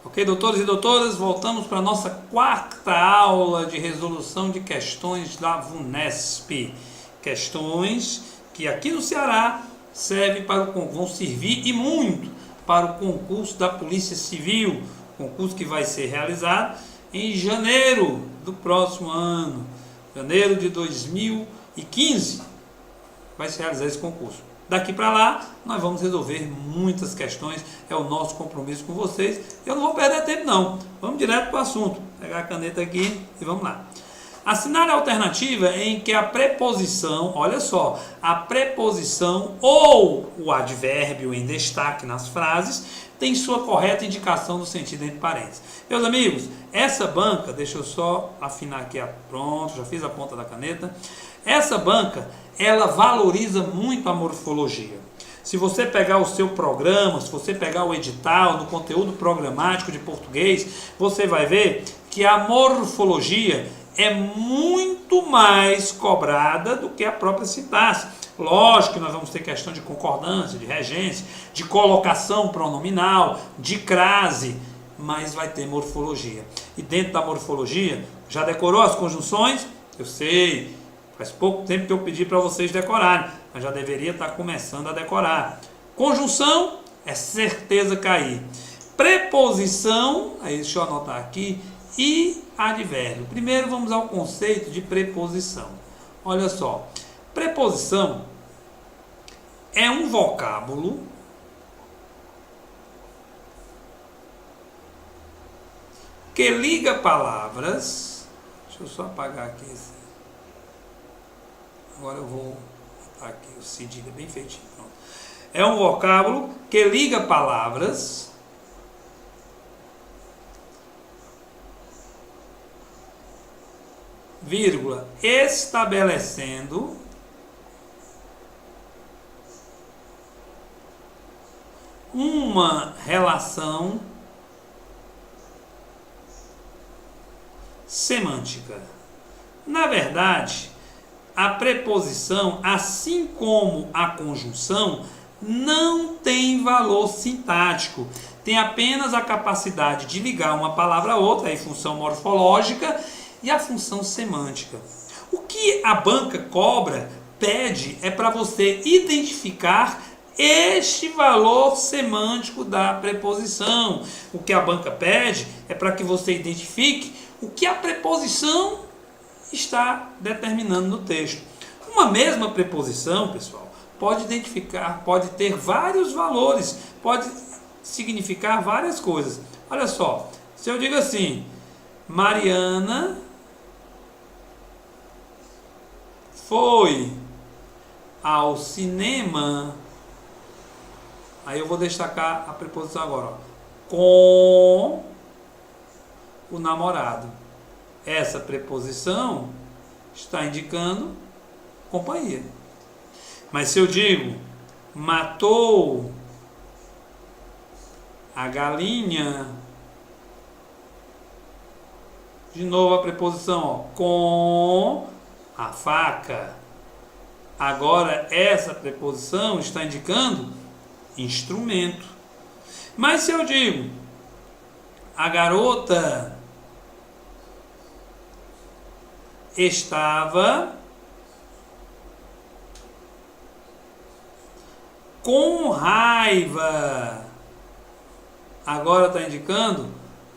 Ok, doutores e doutoras, voltamos para a nossa quarta aula de resolução de questões da VUNESP. Questões que aqui no Ceará vão servir e muito para o concurso da Polícia Civil, concurso que vai ser realizado em janeiro do próximo ano, janeiro de 2015, vai se realizar esse concurso. Daqui para lá, nós vamos resolver muitas questões, é o nosso compromisso com vocês. Eu não vou perder tempo não, vamos direto para o assunto. Vou pegar a caneta aqui e vamos lá. Assinar a alternativa em que a preposição, olha só, a preposição ou o advérbio em destaque nas frases tem sua correta indicação do sentido entre parênteses. Meus amigos, essa banca, deixa eu só afinar aqui, pronto, já fiz a ponta da caneta. Essa banca, ela valoriza muito a morfologia. Se você pegar o seu programa, se você pegar o edital do conteúdo programático de português, você vai ver que a morfologia é muito mais cobrada do que a própria sintaxe. Lógico que nós vamos ter questão de concordância, de regência, de colocação pronominal, de crase, mas vai ter morfologia. E dentro da morfologia, já decorou as conjunções? Eu sei, faz pouco tempo que eu pedi para vocês decorarem, mas já deveria estar começando a decorar. Conjunção é certeza cair. Preposição, aí deixa eu anotar aqui, e advérbio. Primeiro vamos ao conceito de preposição. Olha só, preposição é um vocábulo que liga palavras. Deixa eu só apagar aqui esse. Agora eu vou botar aqui o cedilha bem feitinho. Pronto. É um vocábulo que liga palavras vírgula, estabelecendo uma relação semântica. Na verdade, a preposição, assim como a conjunção, não tem valor sintático. Tem apenas a capacidade de ligar uma palavra a outra, aí função morfológica, e a função semântica. O que a banca pede é para você identificar este valor semântico da preposição. O que a banca pede é para que você identifique o que a preposição está determinando no texto. Uma mesma preposição, pessoal, pode ter vários valores, pode significar várias coisas. Olha só, se eu digo assim, Mariana foi ao cinema, aí eu vou destacar a preposição agora, ó, com o namorado. Essa preposição está indicando companhia. Mas se eu digo matou a galinha, de novo a preposição, ó, com a faca. Agora essa preposição está indicando instrumento. Mas se eu digo a garota estava com raiva, agora está indicando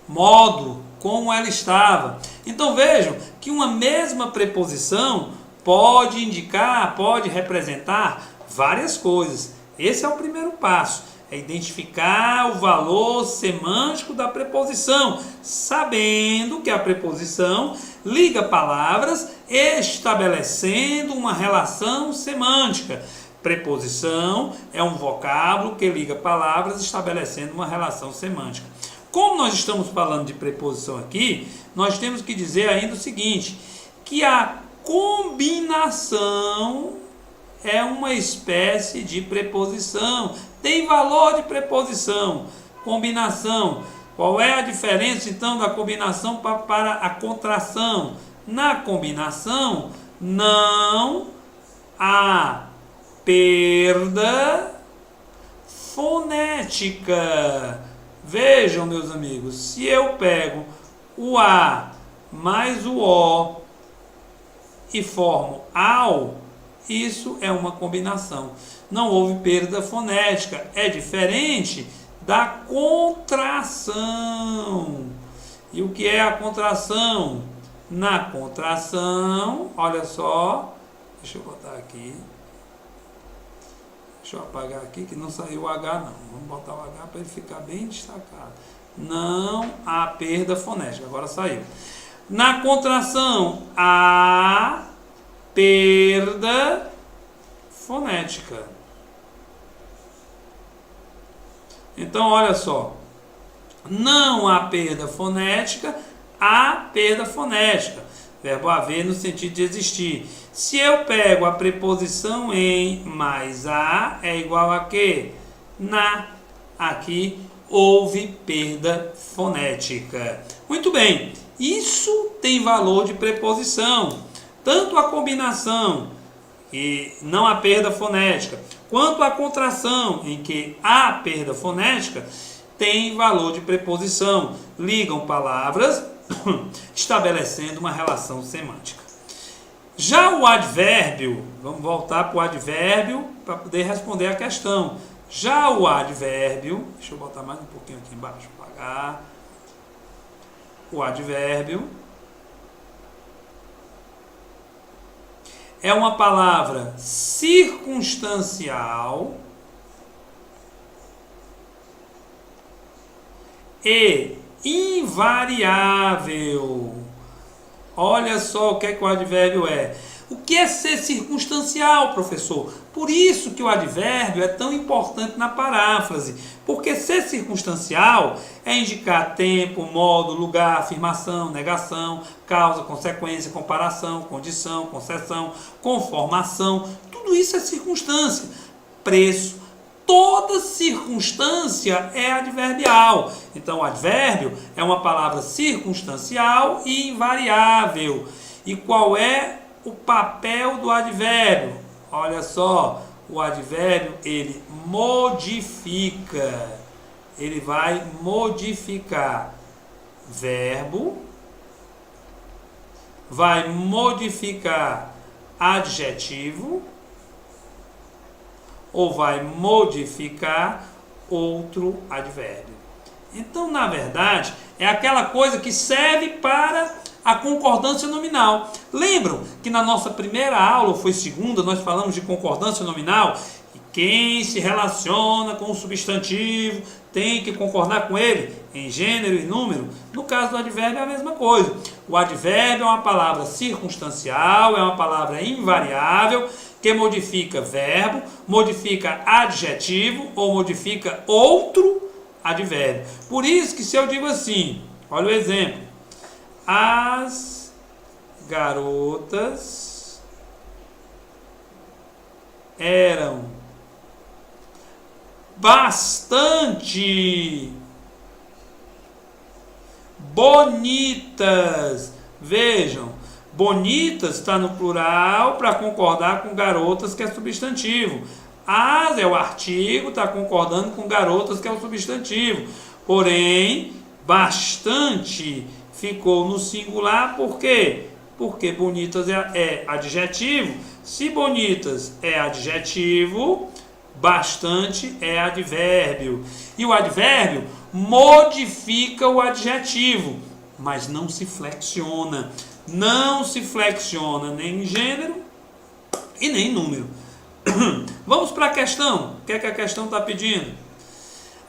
modo como ela estava. Então vejam que uma mesma preposição pode indicar, pode representar várias coisas. Esse é o primeiro passo, é identificar o valor semântico da preposição, sabendo que a preposição liga palavras estabelecendo uma relação semântica. Preposição é um vocábulo que liga palavras estabelecendo uma relação semântica. Como nós estamos falando de preposição aqui, nós temos que dizer ainda o seguinte, que a combinação é uma espécie de preposição, tem valor de preposição. Combinação, qual é a diferença então da combinação para a contração? Na combinação, não há perda fonética. Vejam, meus amigos, se eu pego o A mais o O e formo AU, isso é uma combinação. Não houve perda fonética. É diferente da contração. E o que é a contração? Na contração, olha só, deixa eu botar aqui. Deixa eu apagar aqui que não saiu o H não. Vamos botar o H para ele ficar bem destacado. Não há perda fonética. Agora saiu. Na contração, há perda fonética. Então, olha só. Não há perda fonética, há perda fonética. Verbo haver no sentido de existir. Se eu pego a preposição em mais a, é igual a quê? Na. Aqui houve perda fonética. Muito bem. Isso tem valor de preposição. Tanto a combinação, e não há perda fonética, quanto a contração, em que há perda fonética, tem valor de preposição. Ligam palavras, estabelecendo uma relação semântica. Já o advérbio, vamos voltar para o advérbio para poder responder a questão. Já o advérbio, deixa eu botar mais um pouquinho aqui embaixo, apagar. O advérbio é uma palavra circunstancial e invariável. Olha só o que é que o advérbio é. O que é ser circunstancial, professor? Por isso que o advérbio é tão importante na paráfrase. Porque ser circunstancial é indicar tempo, modo, lugar, afirmação, negação, causa, consequência, comparação, condição, concessão, conformação. Tudo isso é circunstância. Preço. Toda circunstância é adverbial. Então, o advérbio é uma palavra circunstancial e invariável. E qual é o papel do advérbio? Olha só, o advérbio ele modifica. Ele vai modificar verbo, vai modificar adjetivo ou vai modificar outro advérbio. Então, na verdade, é aquela coisa que serve para a concordância nominal. Lembram que na nossa primeira aula, ou foi segunda, nós falamos de concordância nominal? E quem se relaciona com o substantivo tem que concordar com ele em gênero e número. No caso do advérbio é a mesma coisa. O advérbio é uma palavra circunstancial, é uma palavra invariável, que modifica verbo, modifica adjetivo ou modifica outro advérbio. Por isso que se eu digo assim, olha o exemplo. As garotas eram bastante bonitas. Vejam, bonitas está no plural para concordar com garotas, que é substantivo. As é o artigo, está concordando com garotas, que é o substantivo. Porém, bastante ficou no singular, por quê? Porque bonitas é adjetivo. Se bonitas é adjetivo, bastante é advérbio. E o advérbio modifica o adjetivo, mas não se flexiona. Não se flexiona nem em gênero e nem em número. Vamos para a questão. O que é que a questão está pedindo?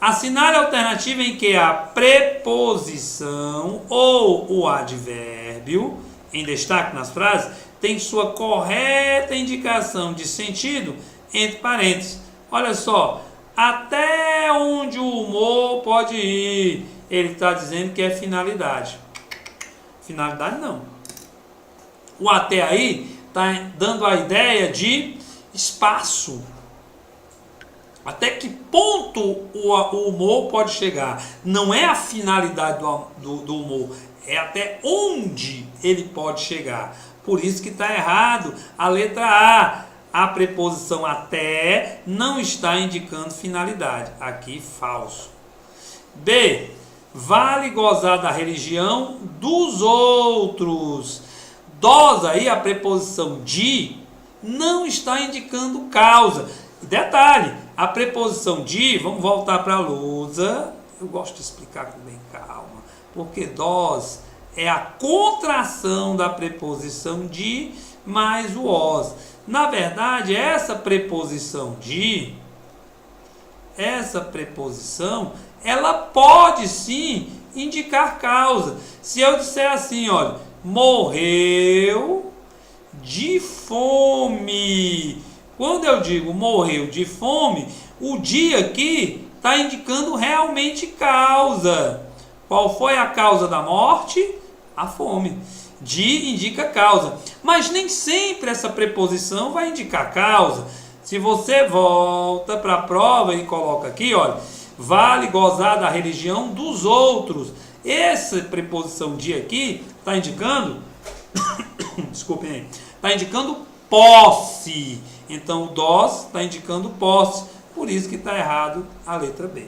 Assinale a alternativa em que a preposição ou o advérbio, em destaque nas frases, tem sua correta indicação de sentido entre parênteses. Olha só, até onde o humor pode ir? Ele está dizendo que é finalidade. Finalidade não. O até aí está dando a ideia de espaço. Até que ponto o humor pode chegar? Não é a finalidade do humor, é até onde ele pode chegar. Por isso que está errado a letra A. A preposição até não está indicando finalidade. Aqui, falso. B. Vale gozar da religião dos outros. Dos aí, a preposição de, não está indicando causa. Detalhe, a preposição de, vamos voltar para a lousa. Eu gosto de explicar com bem calma, porque dos é a contração da preposição de mais o os. Na verdade, essa preposição de, ela pode sim indicar causa. Se eu disser assim, olha, morreu de fome. Quando eu digo morreu de fome, o de aqui está indicando realmente causa. Qual foi a causa da morte? A fome. De indica causa. Mas nem sempre essa preposição vai indicar causa. Se você volta para a prova e coloca aqui, olha, vale gozar da religião dos outros. Essa preposição de aqui está indicando, desculpem aí, está indicando posse. Então o dos está indicando posse. Por isso que está errado a letra B.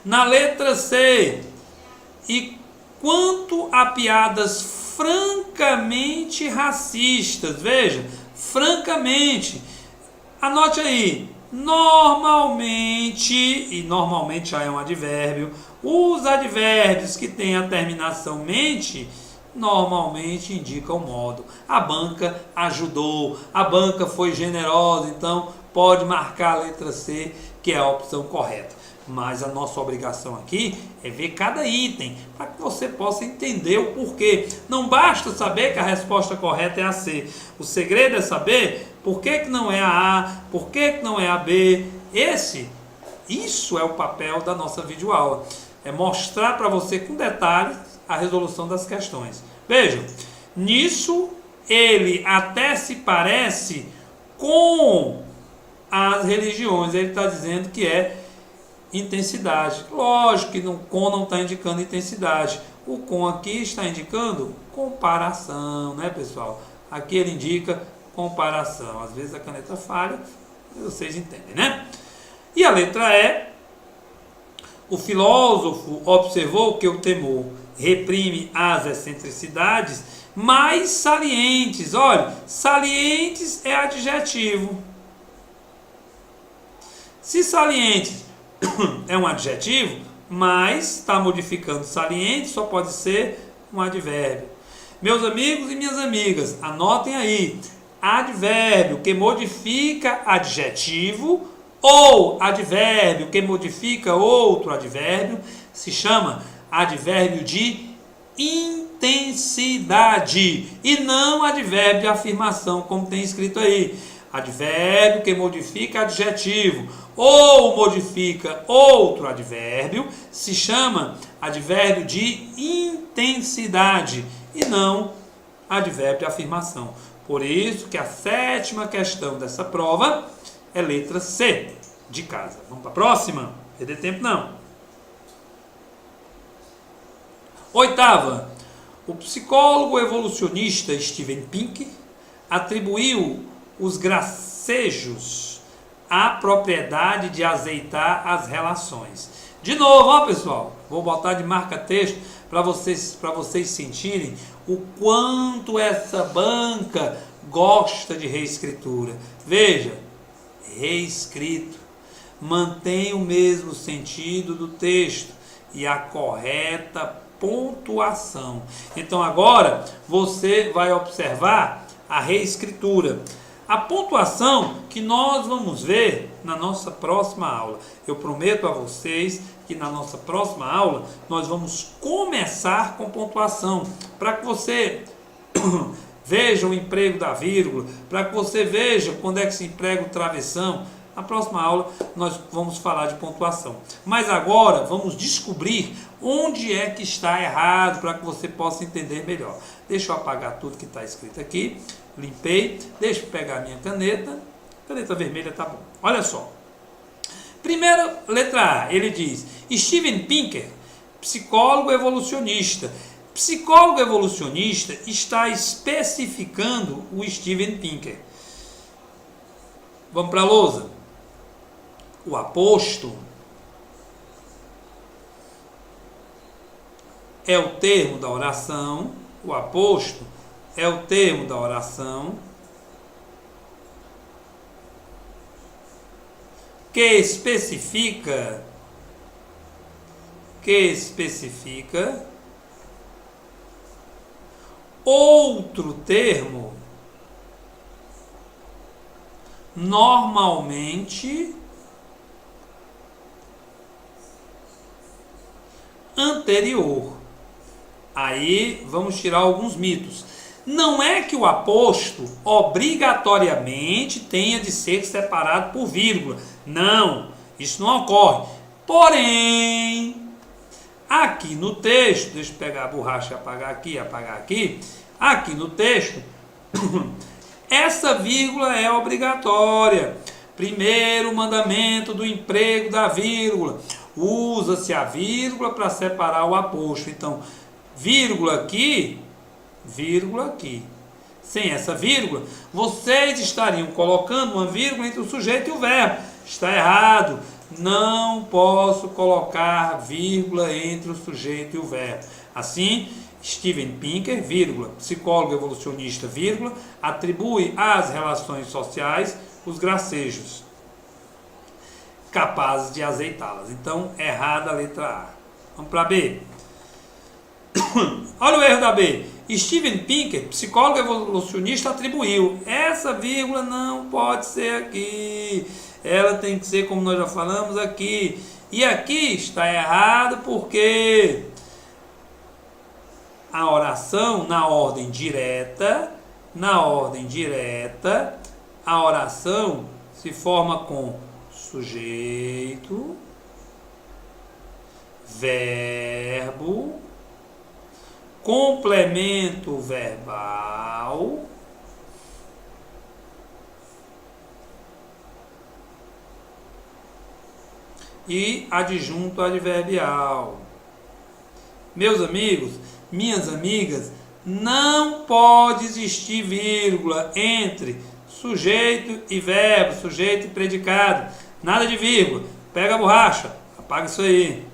Na letra C, e quanto a piadas francamente racistas, veja, francamente, anote aí, normalmente, e normalmente já é um advérbio, os advérbios que têm a terminação mente, normalmente indicam o modo. A banca ajudou, a banca foi generosa, então pode marcar a letra C, que é a opção correta. Mas a nossa obrigação aqui é ver cada item, para que você possa entender o porquê. Não basta saber que a resposta correta é a C. O segredo é saber por que não é a A, por que não é a B. Isso é o papel da nossa videoaula. É mostrar para você com detalhes a resolução das questões. Vejam, nisso ele até se parece com as religiões. Ele está dizendo que é intensidade. Lógico que o com não está indicando intensidade. O com aqui está indicando comparação, né, pessoal? Aqui ele indica comparação. Às vezes a caneta falha, vocês entendem, né? E a letra E, o filósofo observou que o temor reprime as excentricidades mais salientes. Olha, salientes é adjetivo. Se salientes é um adjetivo, mas está modificando saliente, só pode ser um advérbio. Meus amigos e minhas amigas, anotem aí. Advérbio que modifica adjetivo ou advérbio que modifica outro advérbio se chama advérbio de intensidade e não advérbio de afirmação, como tem escrito aí. Advérbio que modifica adjetivo ou modifica outro advérbio se chama advérbio de intensidade e não advérbio de afirmação. Por isso que a 7ª questão dessa prova é letra C, de casa. Vamos para a próxima? Perder tempo não. 8ª. O psicólogo evolucionista Steven Pinker atribuiu os gracejos à propriedade de azeitar as relações. De novo, ó, pessoal, vou botar de marca-texto para vocês sentirem o quanto essa banca gosta de reescritura. Veja, reescrito mantém o mesmo sentido do texto e a correta pontuação. Então agora você vai observar a reescritura. A pontuação que nós vamos ver na nossa próxima aula. Eu prometo a vocês que na nossa próxima aula nós vamos começar com pontuação, para que você veja o emprego da vírgula, para que você veja quando é que se emprega o travessão. Na próxima aula nós vamos falar de pontuação. Mas agora vamos descobrir onde é que está errado, para que você possa entender melhor. Deixa eu apagar tudo que está escrito aqui. Limpei, deixa eu pegar a minha caneta vermelha, tá bom. Olha só, primeira letra A, ele diz, Steven Pinker, psicólogo evolucionista. Psicólogo evolucionista está especificando o Steven Pinker. Vamos para a lousa. O aposto é o termo da oração, o aposto é o termo da oração que especifica outro termo normalmente anterior. Aí vamos tirar alguns mitos. Não é que o aposto obrigatoriamente tenha de ser separado por vírgula. Não, isso não ocorre. Porém, aqui no texto, deixa eu pegar a borracha e apagar aqui. Aqui no texto, essa vírgula é obrigatória. Primeiro mandamento do emprego da vírgula. Usa-se a vírgula para separar o aposto. Então, vírgula aqui. Sem essa vírgula, vocês estariam colocando uma vírgula entre o sujeito e o verbo. Está errado. Não posso colocar vírgula entre o sujeito e o verbo. Assim, Steven Pinker, vírgula, psicólogo evolucionista, vírgula, atribui às relações sociais os gracejos capazes de azeitá-las. Então, errada a letra A. Vamos para B. Olha o erro da B. Steven Pinker, psicólogo evolucionista, atribuiu. Essa vírgula não pode ser aqui. Ela tem que ser, como nós já falamos, aqui. E aqui está errado porque a oração na ordem direta, a oração se forma com sujeito, verbo, complemento verbal e adjunto adverbial. Meus amigos, minhas amigas, não pode existir vírgula entre sujeito e verbo, sujeito e predicado. Nada de vírgula. Pega a borracha, apaga isso aí.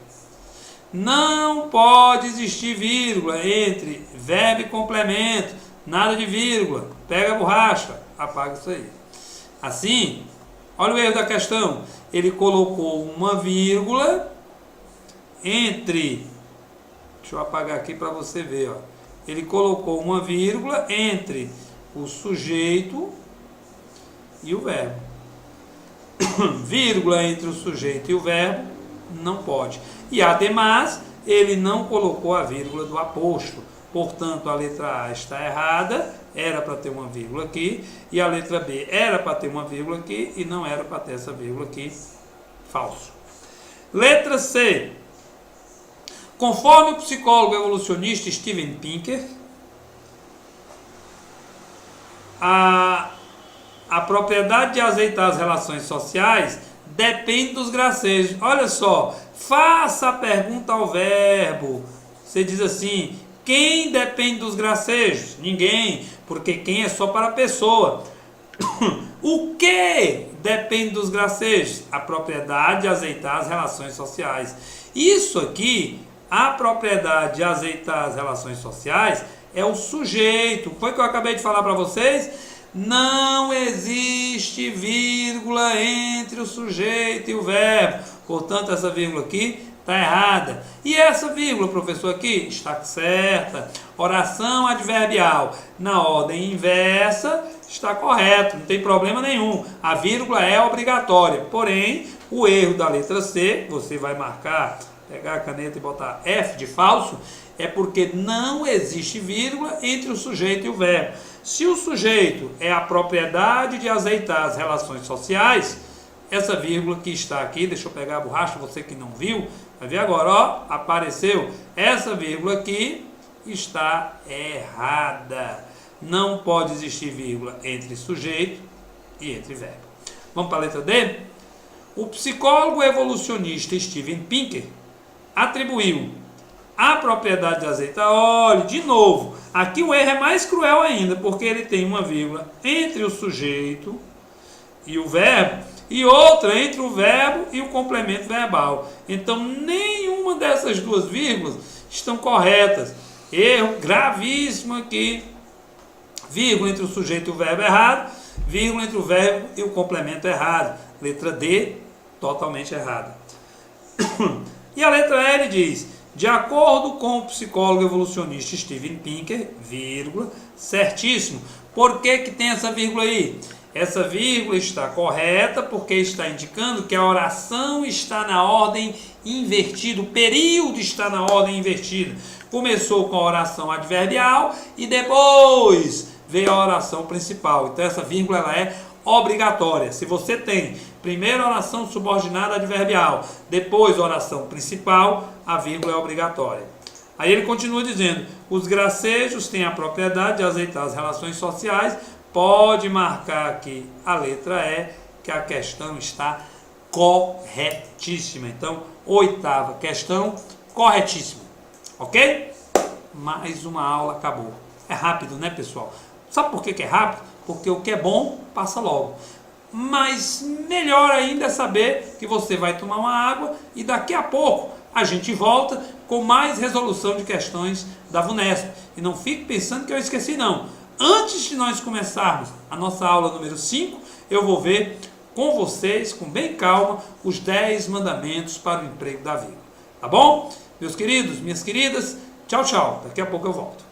Não pode existir vírgula entre verbo e complemento. Nada de vírgula. Pega a borracha, apaga isso aí. Assim, olha o erro da questão. Ele colocou uma vírgula entre... Deixa eu apagar aqui para você ver. Ó. Ele colocou uma vírgula entre o sujeito e o verbo. Vírgula entre o sujeito e o verbo não pode. E ademais, ele não colocou a vírgula do aposto. Portanto, a letra A está errada, era para ter uma vírgula aqui, e a letra B era para ter uma vírgula aqui, e não era para ter essa vírgula aqui. Falso. Letra C. Conforme o psicólogo evolucionista Steven Pinker, a propriedade de azeitar as relações sociais depende dos gracejos. Olha só, faça a pergunta ao verbo. Você diz assim, quem depende dos gracejos? Ninguém, porque quem é só para a pessoa. O que depende dos gracejos? A propriedade de azeitar as relações sociais. Isso aqui, a propriedade de azeitar as relações sociais, é o sujeito. Foi o que eu acabei de falar para vocês? Não existe vírgula entre o sujeito e o verbo. Portanto, essa vírgula aqui está errada. E essa vírgula, professor, aqui está certa. Oração adverbial na ordem inversa está correto, não tem problema nenhum. A vírgula é obrigatória. Porém, o erro da letra C, você vai marcar, pegar a caneta e botar F de falso, é porque não existe vírgula entre o sujeito e o verbo. Se o sujeito é a propriedade de azeitar as relações sociais, essa vírgula que está aqui, deixa eu pegar a borracha, você que não viu, vai ver agora, ó, apareceu. Essa vírgula aqui está errada. Não pode existir vírgula entre sujeito e entre verbo. Vamos para a letra D? O psicólogo evolucionista Steven Pinker atribuiu a propriedade de azeitar. Olha, de novo, aqui o erro é mais cruel ainda, porque ele tem uma vírgula entre o sujeito e o verbo, e outra entre o verbo e o complemento verbal. Então, nenhuma dessas duas vírgulas estão corretas. Erro gravíssimo aqui, vírgula entre o sujeito e o verbo errado, vírgula entre o verbo e o complemento errado. Letra D, totalmente errada. E a letra L diz, de acordo com o psicólogo evolucionista Steven Pinker, vírgula, certíssimo. Por que que tem essa vírgula aí? Essa vírgula está correta porque está indicando que a oração está na ordem invertida, o período está na ordem invertida. Começou com a oração adverbial e depois veio a oração principal. Então essa vírgula ela é obrigatória. Se você tem primeiro oração subordinada adverbial, depois oração principal, a vírgula é obrigatória. Aí ele continua dizendo, os gracejos têm a propriedade de azeitar as relações sociais. Pode marcar aqui a letra E, que a questão está corretíssima. Então, oitava questão, corretíssima. Ok? Mais uma aula, acabou. É rápido, né, pessoal? Sabe por que é rápido? Porque o que é bom, passa logo. Mas melhor ainda é saber que você vai tomar uma água e daqui a pouco a gente volta com mais resolução de questões da VUNESP. E não fique pensando que eu esqueci, não. Antes de nós começarmos a nossa aula número 5, eu vou ver com vocês, com bem calma, os 10 mandamentos para o emprego da vírgula. Tá bom? Meus queridos, minhas queridas, tchau, tchau. Daqui a pouco eu volto.